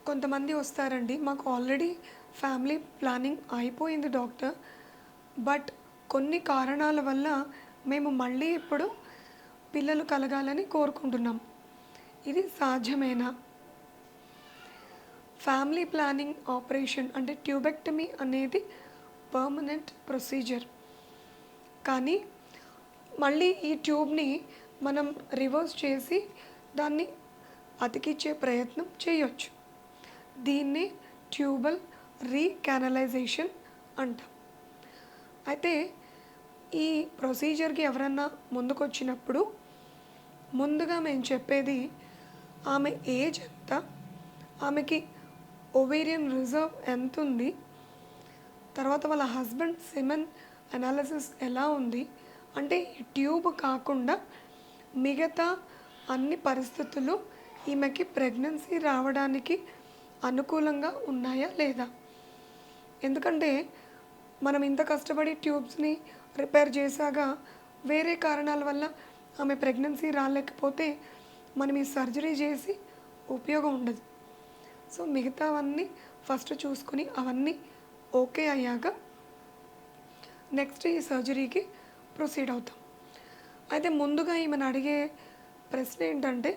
కొంతమంది వస్తారండి. మాకు ఆల్రెడీ ఫ్యామిలీ ప్లానింగ్ అయిపోయింది డాక్టర్. బట్ కొన్ని కారణాల వల్ల మేము మళ్ళీ ఇప్పుడు పిల్లలు కలగాలని కోరుకుంటున్నాం. ఇది సాధ్యమేనా? ఫ్యామిలీ ప్లానింగ్ ఆపరేషన్ అంటే ట్యూబెక్టమీ అనేది పర్మనెంట్ ప్రొసీజర్. కానీ మళ్ళీ ఈ ట్యూబ్‌ని మనం రివర్స్ చేసి దాన్ని అతికిచ్చే ప్రయత్నం చేయొచ్చు. దీన్ని ట్యూబల్ రీకానలైజేషన్ అంటాం. అయితే ఈ ప్రొసీజర్‌కి ఎవరన్నా ముందుకొచ్చినప్పుడు ముందుగా మేము చెప్పేది ఆమె ఏజ్ ఎంత? ఆమెకి ఓవేరియన్ రిజర్వ్ ఎంతుంది? తర్వాత వాళ్ళ హస్బెండ్ సెమెన్ అనాలిసిస్ ఎలా ఉంది? అంటే ఈ ట్యూబ్ కాకుండా మిగతా అన్ని పరిస్థితులు ఈమెకి ప్రెగ్నెన్సీ రావడానికి అనుకూలంగా ఉన్నాయా లేదా? ఎందుకంటే మనం ఇంత కష్టపడి ట్యూబ్స్‌ని రిపేర్ చేశాక వేరే కారణాల వల్ల ఆమె ప్రెగ్నెన్సీ రాలేకపోతే మనం ఈ సర్జరీ చేసి ఉపయోగం ఉండదు. సో మిగతావన్నీ ఫస్ట్ చూసుకొని అవన్నీ ఓకే అయ్యాక నెక్స్ట్ ఈ సర్జరీకి ప్రొసీడ్ అవుతాం. అయితే ముందుగా ఈమెను అడిగే ప్రశ్న ఏంటంటే,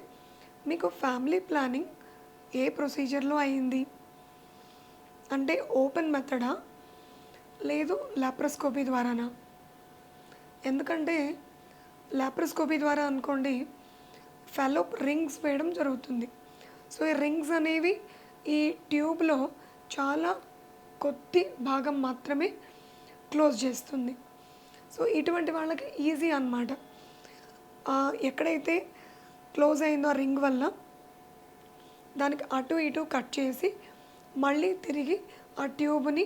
మీకు ఫ్యామిలీ ప్లానింగ్ ఏ ప్రొసీజర్‌లో అయింది? అంటే ఓపెన్ మెథడా? లేదు లాప్రోస్కోపీ ద్వారానా? ఎందుకంటే లాప్రోస్కోపీ ద్వారా అనుకోండి ఫాలోప్ రింగ్స్ వేయడం జరుగుతుంది. సో ఈ రింగ్స్ అనేవి ఈ ట్యూబ్‌లో చాలా కొద్ది భాగం మాత్రమే క్లోజ్ చేస్తుంది. సో ఇటువంటి వాళ్ళకి ఈజీ అన్నమాట. ఎక్కడైతే క్లోజ్ అయిందో ఆ రింగ్ వల్ల దానికి అటు ఇటు కట్ చేసి మళ్ళీ తిరిగి ఆ ట్యూబ్‌ని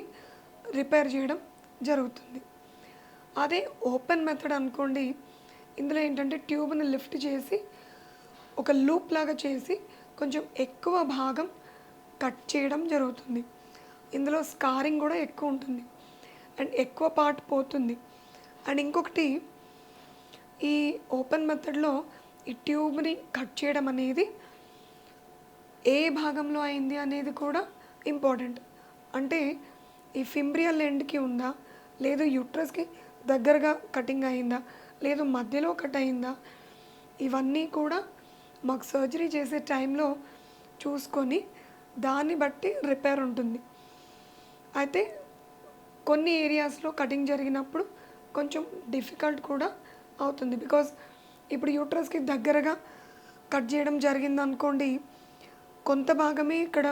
రిపేర్ చేయడం జరుగుతుంది. అదే ఓపెన్ మెథడ్ అనుకోండి, ఇందులో ఏంటంటే ట్యూబ్‌ని లిఫ్ట్ చేసి ఒక లూప్ లాగా చేసి కొంచెం ఎక్కువ భాగం కట్ చేయడం జరుగుతుంది. ఇందులో స్కారింగ్ కూడా ఎక్కువ ఉంటుంది అండ్ ఎక్కువ పార్ట్ పోతుంది. అండ్ ఇంకొకటి, ఈ ఓపెన్ మెథడ్‌లో ఈ ట్యూబ్‌ని కట్ చేయడం అనేది ఏ భాగంలో అయింది అనేది కూడా ఇంపార్టెంట్. అంటే ఈ ఫింబ్రియల్ ఎండ్‌కి ఉందా? లేదు యూట్రస్‌కి దగ్గరగా కటింగ్ అయిందా? లేదు మధ్యలో కట్ అయిందా? ఇవన్నీ కూడా మాకు సర్జరీ చేసే టైంలో చూసుకొని దాన్ని బట్టి రిపేర్ ఉంటుంది. అయితే కొన్ని ఏరియాస్‌లో కటింగ్ జరిగినప్పుడు కొంచెం డిఫికల్ట్ కూడా అవుతుంది. బికాజ్ ఇప్పుడు యూట్రస్‌కి దగ్గరగా కట్ చేయడం జరిగిందనుకోండి, కొంత భాగమే ఇక్కడ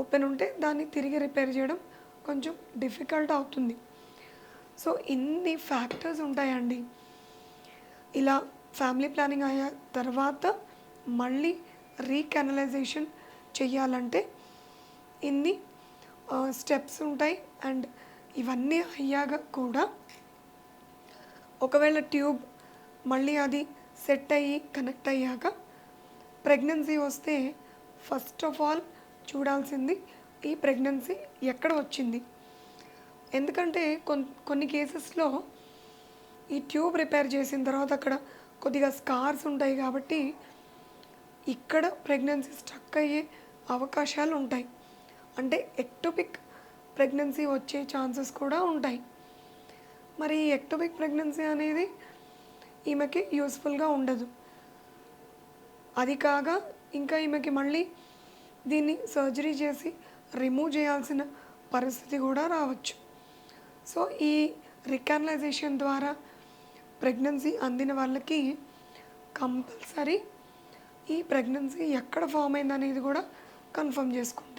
ఓపెన్ ఉంటే దాన్ని తిరిగి రిపేర్ చేయడం కొంచెం డిఫికల్ట్ అవుతుంది. సో ఇన్ని ఫ్యాక్టర్స్ ఉంటాయండి. ఇలా ఫ్యామిలీ ప్లానింగ్ అయ్యా తర్వాత మళ్ళీ రీకానలైజేషన్ చెయ్యాలంటే ఇన్ని స్టెప్స్ ఉంటాయి. అండ్ ఇవన్నీ అయ్యాక కూడా ఒకవేళ ట్యూబ్ మళ్ళీ అది సెట్ అయ్యి కనెక్ట్ అయ్యాక ప్రెగ్నెన్సీ వస్తే ఫస్ట్ ఆఫ్ ఆల్ చూడాల్సింది ఈ ప్రెగ్నెన్సీ ఎక్కడ వచ్చింది. ఎందుకంటే కొన్ని కేసెస్లో ఈ ట్యూబ్ రిపేర్ చేసిన తర్వాత అక్కడ కొద్దిగా స్కార్స్ ఉంటాయి కాబట్టి ఇక్కడ ప్రెగ్నెన్సీ స్టక్ అయ్యే అవకాశాలు ఉంటాయి. అంటే ఎక్టోపిక్ ప్రెగ్నెన్సీ వచ్చే ఛాన్సెస్ కూడా ఉంటాయి. మరి ఈ ఎక్టోపిక్ ప్రెగ్నెన్సీ అనేది ఈమెకి యూస్ఫుల్గా ఉండదు. అది కాగా ఇంకా ఈమెకి మళ్ళీ దీన్ని సర్జరీ చేసి రిమూవ్ చేయాల్సిన పరిస్థితి కూడా రావచ్చు. సో ఈ రికానలైజేషన్ ద్వారా ప్రెగ్నెన్సీ అందిన వాళ్ళకి కంపల్సరీ ఈ ప్రెగ్నెన్సీ ఎక్కడ ఫామ్ అయింది అనేది కూడా కన్ఫర్మ్ చేసుకోండి.